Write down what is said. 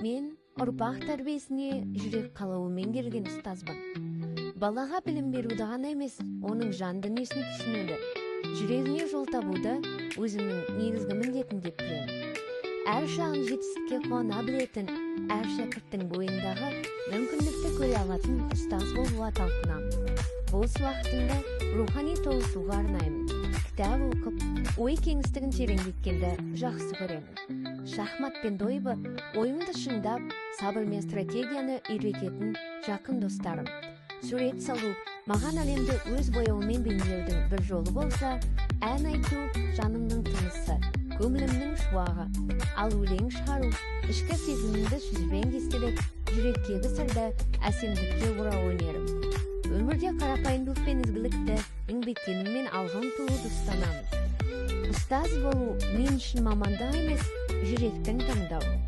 Мен ұрпақ тәрбиесіне жүрек қалауымен келген ұстазбын. Балаға білім беруді ғана емес, оның жан дүниесін түсінуді, жүрегіне жол табуды өзімнің негізгі міндетім деп білемін. Әр шағын жетістікке қуана білетін, әр шәкірттің бойындағы мүмкіндікті көре алатын ұстаз болуға талпынамын. Бос уақытымда рухани толысуға арнаймын. Кітап оқып, ой кеңістігін тереңдеткенді жақсы көремін. Шахмат пен дойбы ойымды шыңдап, сабыр мен стратегияны үйрететін жақын достарым. Сурет салу маған әлемді өз бояуымен бейнелеудің бір жолы болса, ән айту жанымның тынысы, көңілімнің шуағы. Ал өлең шығару ішкі сезімімді сөзбен кестелеп, жүректегі сырды әсемдікке бұра өнерім. Өмірде қарапайымдылық пен ізгілікті еңбектенумен алға ұмтылуды ұстанамын. Ұстаз болу мен үшін мамандық емес, жүректің таңдауы.